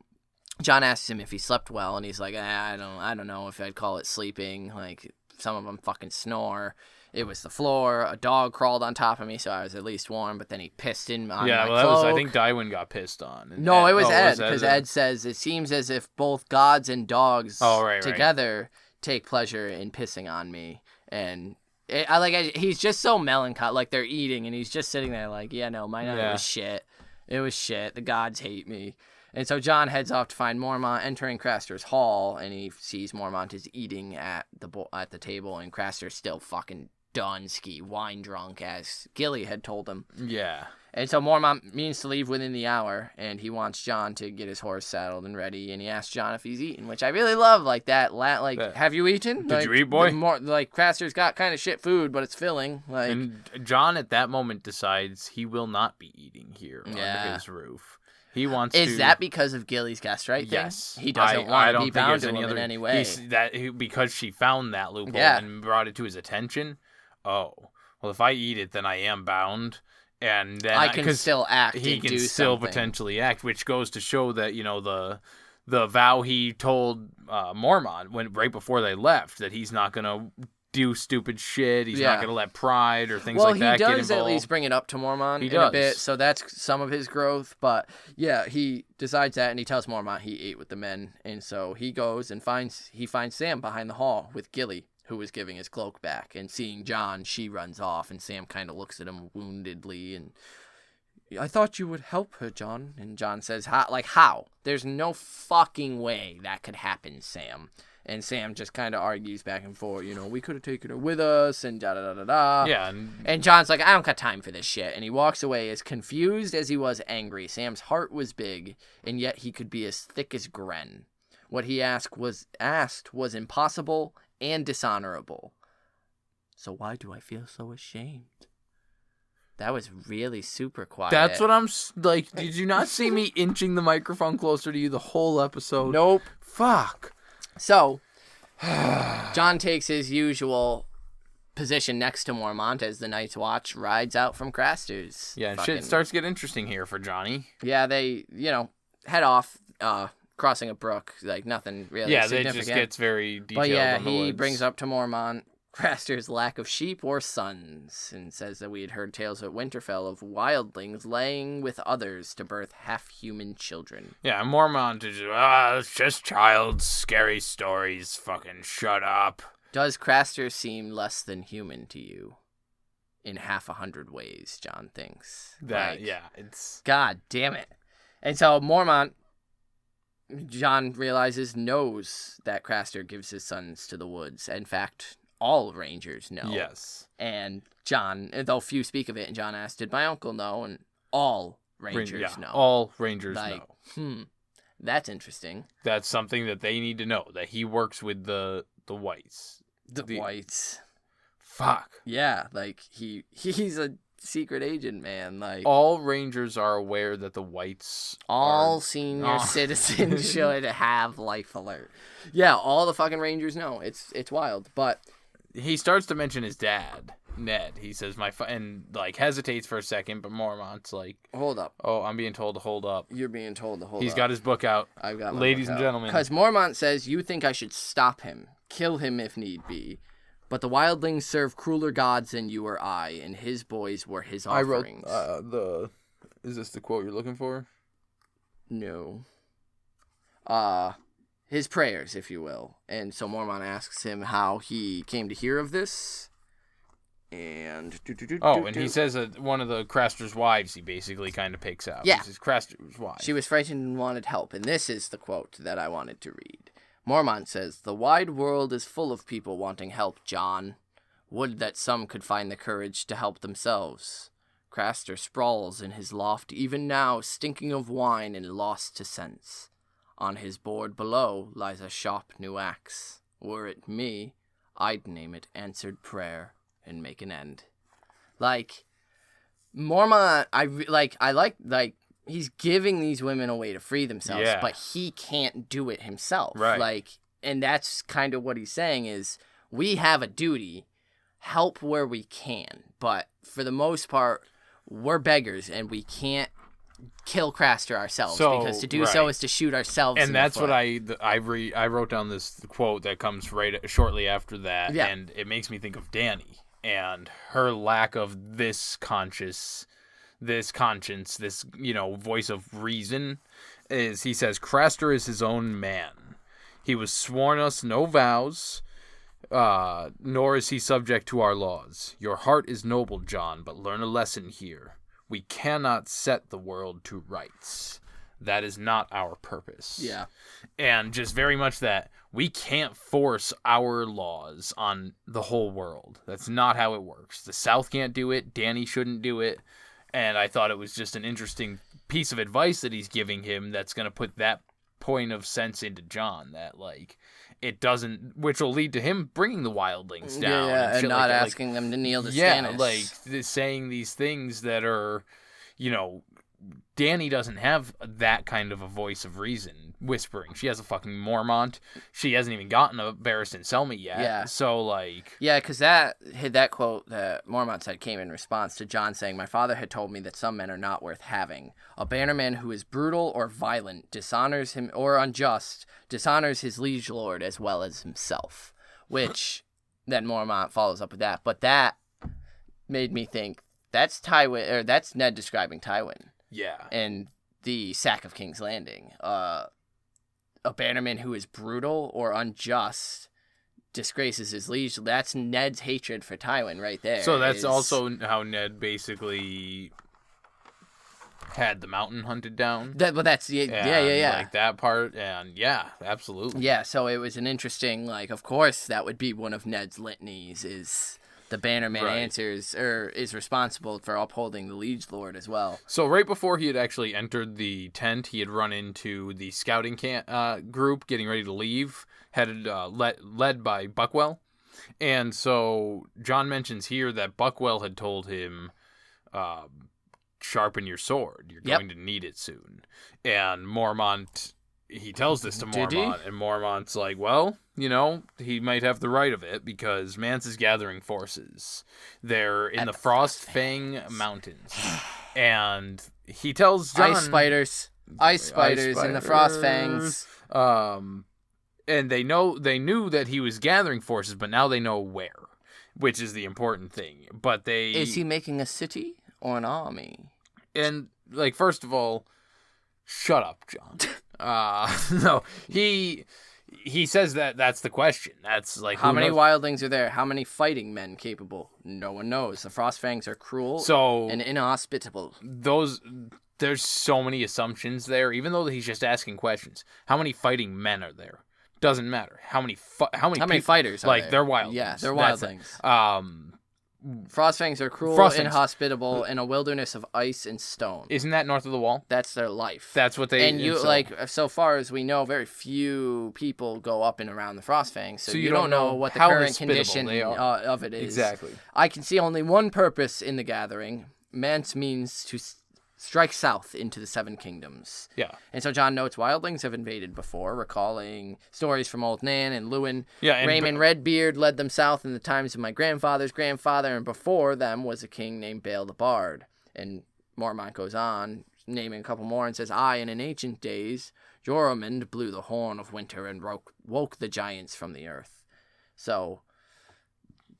John asks him if he slept well, and he's like, I don't know if I'd call it sleeping. Like, some of them fucking snore. It was the floor. A dog crawled on top of me, so I was at least warm, but then he pissed in on my cloak. I think Dywin got pissed on. No, it was Ed, because Ed says, it seems as if both gods and dogs together take pleasure in pissing on me. And he's just so melancholy. Like, they're eating, and he's just sitting there like, yeah, no, my night was shit. It was shit. The gods hate me. And so John heads off to find Mormont, entering Craster's hall, and he sees Mormont is eating at the table, and Craster's still fucking Dunsky, wine drunk, as Gilly had told him. Yeah. And so Mormont means to leave within the hour, and he wants John to get his horse saddled and ready, and he asks John if he's eaten, which I really love, like that. Have you eaten? Did you eat, boy? Craster's got kind of shit food, but it's filling. And John at that moment decides he will not be eating here under his roof. He wants Is that because of Gilly's guest right thing? Yes. He doesn't want to be bound to him in any way. Because she found that loophole and brought it to his attention. Oh, well, if I eat it, then I am bound. And then I can still act. He can still potentially act, which goes to show that, the vow he told Mormont right before they left, that he's not going to do stupid shit. He's not going to let pride or things like that get involved. Well, he does at least bring it up to Mormont a bit, so that's some of his growth. But, yeah, he decides that, and he tells Mormont he ate with the men. And so he goes and finds Sam behind the hall with Gilly, who was giving his cloak back. And seeing John, she runs off, and Sam kind of looks at him woundedly. And I thought you would help her, John. And John says, how? There's no fucking way that could happen, Sam. And Sam just kind of argues back and forth, we could have taken her with us, and da-da-da-da-da. Yeah. And John's like, I don't got time for this shit. And he walks away as confused as he was angry. Sam's heart was big, and yet he could be as thick as Gren. What he asked was impossible and dishonorable. So why do I feel so ashamed? That was really super quiet. That's what I'm like. Did you not see me inching the microphone closer to you the whole episode? Nope. Fuck. So, John takes his usual position next to Mormont as the Night's Watch rides out from Craster's. Yeah, shit starts to get interesting here for Johnny. Yeah, they, head off, crossing a brook, like nothing really significant. Yeah, it just gets very detailed. But yeah, on the he woods. brings up to Mormont Craster's lack of sheep or sons, and says that we had heard tales at Winterfell of wildlings laying with others to birth half-human children. Yeah, Mormont is it's just child's scary stories. Fucking shut up. Does Craster seem less than human to you? In 100 ways, John thinks. It's... God damn it. And so Mormont, John realizes, knows that Craster gives his sons to the woods. In fact, all rangers know. Yes. And John, though few speak of it, and John asked, did my uncle know? And all rangers know. All rangers know. That's interesting. That's something that they need to know, that he works with the Wights. The Wights. Fuck. Yeah, like he's a secret agent, man. Like all rangers are aware that the Wights senior citizens should have life alert. Yeah, all the fucking rangers know. It's wild, but he starts to mention his dad, Ned. He says and like hesitates for a second, but Mormont's like, hold up. Oh, I'm being told to hold up. You're being told to hold up. He's got his book out. I've got my ladies book and out. gentlemen. Because Mormont says you think I should stop him, kill him if need be. But the wildlings serve crueler gods than you or I, and his boys were his offerings. I wrote Is this the quote you're looking for? No. His prayers, if you will. And so Mormont asks him how he came to hear of this. And and he says that one of the Craster's wives he basically kind of picks out. Yeah. This is Craster's wife. She was frightened and wanted help, and this is the quote that I wanted to read. Mormont says, the wide world is full of people wanting help, John. Would that some could find the courage to help themselves. Craster sprawls in his loft even now, stinking of wine and lost to sense. On his board below lies a sharp new axe. Were it me, I'd name it Answered Prayer and make an end. Like, Mormont, I like he's giving these women a way to free themselves, but he can't do it himself. Right. Like, and that's kind of what he's saying is, we have a duty, help where we can, but for the most part, we're beggars and we can't kill Craster ourselves, because to do so is to shoot ourselves and in that's the foot. what I wrote down this quote that comes shortly after that, and it makes me think of Dany and her lack of this conscience, this voice of reason. Is he says Craster is his own man. He was sworn us no vows, nor is he subject to our laws. Your heart is noble, John, but learn a lesson here. We cannot set the world to rights. That is not our purpose. Yeah. And just very much that we can't force our laws on the whole world. That's not how it works. The South can't do it. Dany shouldn't do it. And I thought it was just an interesting piece of advice that he's giving him that's going to put that point of sense into John, that like it doesn't, which will lead to him bringing the wildlings down and not asking them to kneel to Stannis. Like saying these things that are, Dany doesn't have that kind of a voice of reason whispering. She has a fucking Mormont. She hasn't even gotten a Barristan Selmy yet. Yeah. So because that quote that Mormont said came in response to John saying, my father had told me that some men are not worth having. A bannerman who is brutal or violent, dishonors him, or unjust, dishonors his liege lord as well as himself. Which then Mormont follows up with that. But that made me think that's Ned describing Tywin. Yeah. And the sack of King's Landing. A bannerman who is brutal or unjust disgraces his liege. That's Ned's hatred for Tywin right there. So that's also how Ned basically had the mountain hunted down. But that's yeah. Like that part, and yeah, absolutely. Yeah, so it was an interesting, like, of course, that would be one of Ned's litanies, is the Bannerman answers, or is responsible for upholding the Liege Lord as well. So right before he had actually entered the tent, he had run into the scouting group getting ready to leave, headed led by Buckwell. And so John mentions here that Buckwell had told him, sharpen your sword. You're going to need it soon. And Mormont, he tells this to Mormont, and Mormont's like, well, you know, he might have the right of it because Mance is gathering forces. They're in the Frostfang Mountains. And he tells John... Ice spiders in the Frostfangs. And they knew that he was gathering forces, but now they know where, which is the important thing. But is he making a city or an army? And, like, first of all, shut up, John. No, he says that's the question. That's like, how many wildlings are there? How many fighting men capable? No one knows. The Frostfangs are cruel and inhospitable. There's so many assumptions there. Even though he's just asking questions, how many fighting men are there? Doesn't matter. How many fighters are like there? They're wildlings. Yeah, they're wildlings. Frostfangs are cruel, inhospitable, in a wilderness of ice and stone. Isn't that north of the wall? That's their life. That's what they... so far as we know, very few people go up and around the Frostfangs, so you don't know what the current condition of it is. Exactly. I can see only one purpose in the gathering. Mance means to strike south into the Seven Kingdoms. Yeah. And so John notes wildlings have invaded before, recalling stories from Old Nan and Lewin. Yeah, and Raymond Redbeard led them south in the times of my grandfather's grandfather, and before them was a king named Baal the Bard. And Mormont goes on, naming a couple more, and says, and in ancient days, Jeor Mormont blew the horn of winter and woke the giants from the earth. So...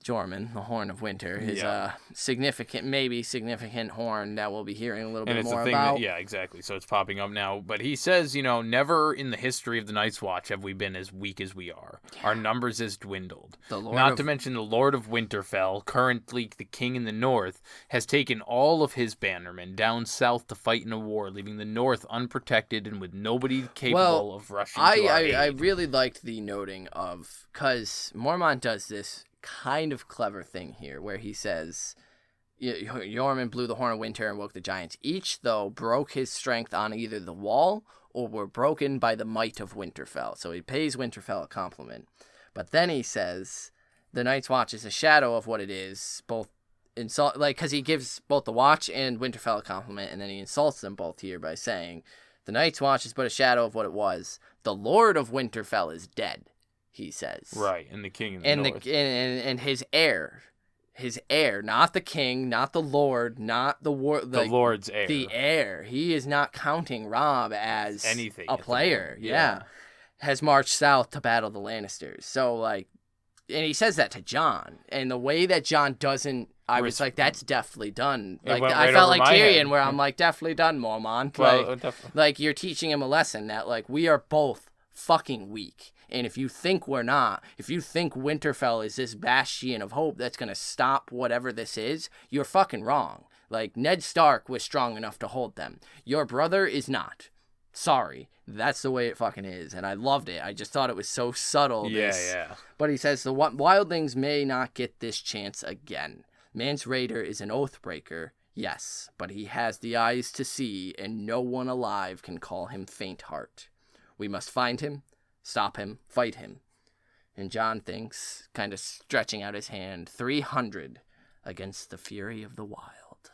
Jorman, the Horn of Winter, is a significant horn that we'll be hearing a little bit more about. Yeah, exactly. So it's popping up now. But he says, never in the history of the Night's Watch have we been as weak as we are. Yeah. Our numbers has dwindled. To mention the Lord of Winterfell, currently the king in the north, has taken all of his bannermen down south to fight in a war, leaving the north unprotected and with nobody capable of rushing to our aid. I really liked the noting of, because Mormont does this kind of clever thing here where he says Jorman blew the horn of winter and woke the giants. Each, though, broke his strength on either the wall or were broken by the might of Winterfell. So he pays Winterfell a compliment. But then he says the Night's Watch is a shadow of what it is, both insult, like, because he gives both the Watch and Winterfell a compliment, and then he insults them both here by saying the Night's Watch is but a shadow of what it was. The Lord of Winterfell is dead, he says. Right, and the king in the north. And his heir, not the king, not the lord, not the Lord's heir. The heir. He is not counting Robb as anything, a player. Yeah. Has marched south to battle the Lannisters. So, like, and he says that to Jon. And the way that Jon doesn't, I was like, that's deftly done. Like, I felt like Tyrion, where I'm like, deftly done, Mormont. Like, you're teaching him a lesson that, like, we are both fucking weak. And if you think we're not, if you think Winterfell is this bastion of hope that's going to stop whatever this is, you're fucking wrong. Like, Ned Stark was strong enough to hold them. Your brother is not. Sorry. That's the way it fucking is. And I loved it. I just thought it was so subtle. Yeah. But he says the wildlings may not get this chance again. Mance Rayder is an oathbreaker, yes, but he has the eyes to see, and no one alive can call him faint-heart. We must find him, stop him, fight him. And Jon thinks, kind of stretching out his hand, 300 against the fury of the wild.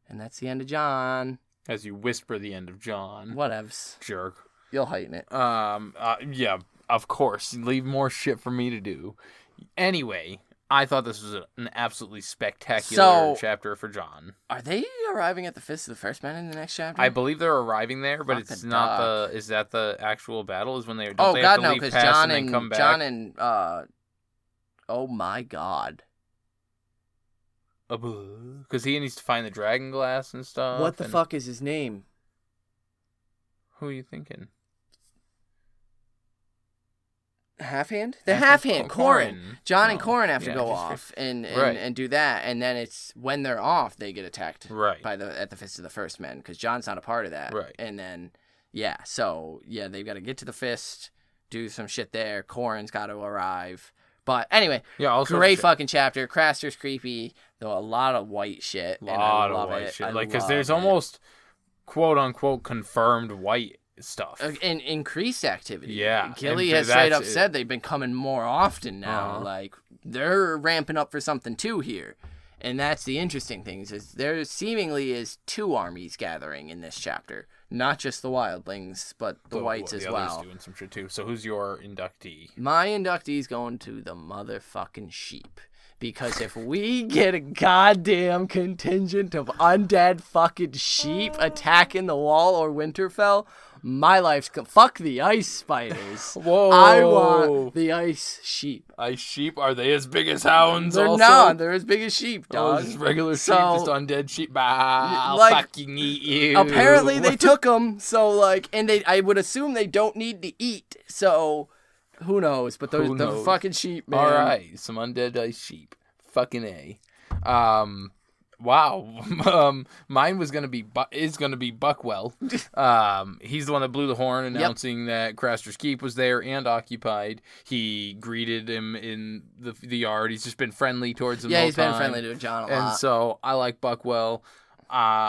And that's the end of Jon. As you whisper the end of Jon. Whatevs. Jerk. You'll heighten it. Yeah, of course. Leave more shit for me to do. Anyway, I thought this was an absolutely spectacular chapter for Jon. Are they arriving at the Fist of the First Men in the next chapter? I believe they're arriving there, but it's not the... Is that the actual battle? Is when they... Oh, they God, have to no, leave because past Jon and then come back? Oh, my God. Because he needs to find the dragon glass and stuff. What the fuck is his name? Who are you thinking? half hand? The half hand, Corrin. Jon and Corrin have to go just off and do that, and then it's when they're off they get attacked by at the Fist of the First Men, because Jon's not a part of that. Right. And then they've got to get to the Fist, do some shit there. Corrin's got to arrive. But anyway, great fucking chapter. Craster's creepy, though a lot of white shit. A lot of white shit. Like, because there's almost quote unquote confirmed white stuff and increased activity. Yeah, Gilly has straight up said they've been coming more often now. Like, they're ramping up for something too here, and that's the interesting thing is there seemingly is two armies gathering in this chapter, not just the Wildlings but the Wights as well. Others doing some shit too. So who's your inductee? My inductee's going to the motherfucking sheep. Because if we get a goddamn contingent of undead fucking sheep attacking the wall or Winterfell, my life's... Fuck the ice spiders. Whoa. I want the ice sheep. Ice sheep? Are they as big as hounds They're also? not. They're as big as sheep, dog. Just regular sheep, just undead sheep. I'll fucking eat you. Apparently they took them, so, like... And I would assume they don't need to eat, so... Who knows? But those the fucking sheep, man. All right, some undead ice sheep. Fucking A. Wow. Mine is gonna be Buckwell. He's the one that blew the horn announcing that Craster's Keep was there and occupied. He greeted him in the yard. He's just been friendly towards him. Yeah, he's been friendly to Jon a lot. And so I like Buckwell.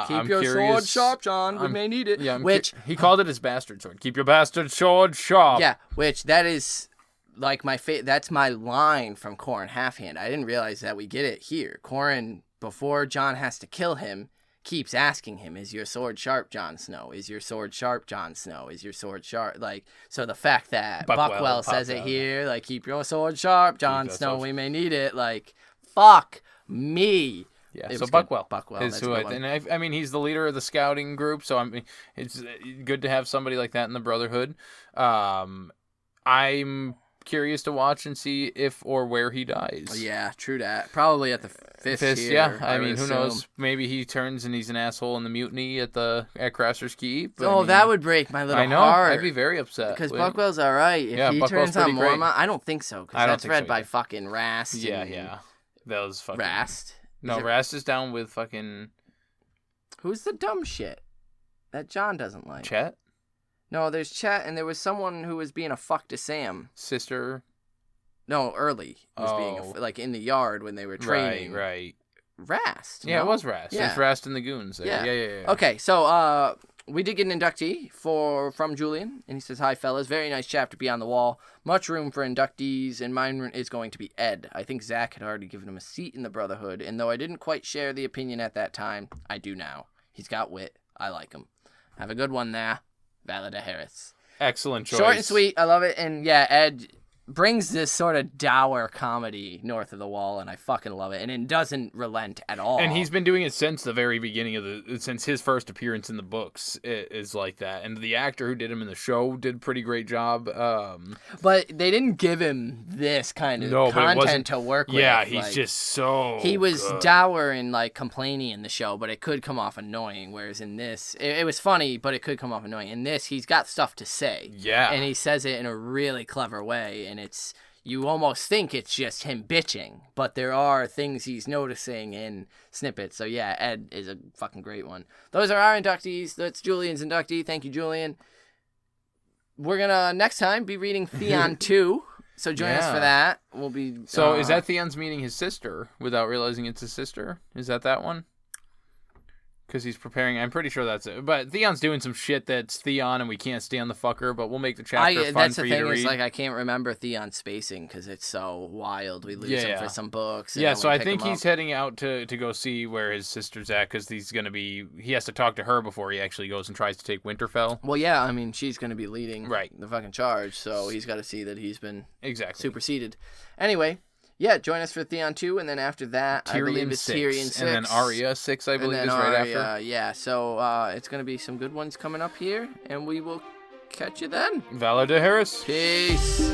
Keep your sword sharp, Jon. We may need it. Yeah, he called it his bastard sword. Keep your bastard sword sharp. Yeah, which that is like that's my line from Corrin Halfhand. I didn't realize that we get it here. Corrin, before Jon has to kill him, keeps asking him, "Is your sword sharp, Jon Snow? Is your sword sharp, Jon Snow? Is your sword sharp?" Like, so the fact that Buckwell says it here, like, "Keep your sword sharp, Jon Snow. We may need it." Like, fuck me. Yeah, so Buckwell is who I mean, he's the leader of the scouting group, so it's good to have somebody like that in the Brotherhood. I'm curious to watch and see if or where he dies. Yeah, true that. Probably at the Fist here, yeah. I mean, who knows? Maybe he turns and he's an asshole in the mutiny at Craster's Keep. That would break my little heart. I'd be very upset. Because Buckwell's all right. If he turns on Mormont, I don't think so. Because that's read by fucking Rast. Yeah. Those fucking... Rast? No, Rast is down with fucking... Who's the dumb shit that Jon doesn't like? Chet? No, there's Chet, and there was someone who was being a fuck to Sam. Sister? No, Early was being like in the yard when they were training. Right. Rast. Yeah, it was Rast. Yeah. It was Rast and the goons there. Yeah. Okay, so we did get an inductee from Julian, and he says, "Hi, fellas. Very nice chapter beyond the wall. Much room for inductees, and mine is going to be Ed. I think Zach had already given him a seat in the Brotherhood, and though I didn't quite share the opinion at that time, I do now. He's got wit. I like him. Have a good one there. Valida Harris." Excellent choice. Short and sweet. I love it. And yeah, Ed brings this sort of dour comedy north of the wall, and I fucking love it. And it doesn't relent at all. And he's been doing it since the very beginning since his first appearance in the books. It is like that. And the actor who did him in the show did a pretty great job. But they didn't give him this kind of content to work with. Yeah, he's just so he was good. Dour and like complaining in the show, but it could come off annoying. Whereas in this, it was funny, but it could come off annoying. In this, he's got stuff to say. Yeah. And he says it in a really clever way. And you almost think it's just him bitching, but there are things he's noticing in snippets. So yeah, Ed is a fucking great one. Those are our inductees. That's Julian's inductee. Thank you, Julian. We're gonna next time be reading Theon 2. So join us for that. We'll be. So is that Theon's meeting his sister without realizing it's his sister? Is that one? Because he's preparing. I'm pretty sure that's it. But Theon's doing some shit that's Theon, and we can't stand the fucker. But we'll make the chapter fun for you to read. That's the thing. Is like I can't remember Theon's spacing because it's so wild. We lose him for some books. Yeah, so I think he's heading out to go see where his sister's at because he has to talk to her before he actually goes and tries to take Winterfell. Well, yeah, I mean she's going to be leading the fucking charge, so he's got to see that he's been superseded. Anyway. Yeah, join us for Theon 2, and then after that, I believe it's Tyrion 6. And then Arya 6, I believe, is right after. Yeah, so it's going to be some good ones coming up here, and we will catch you then. Valida Harris. Peace.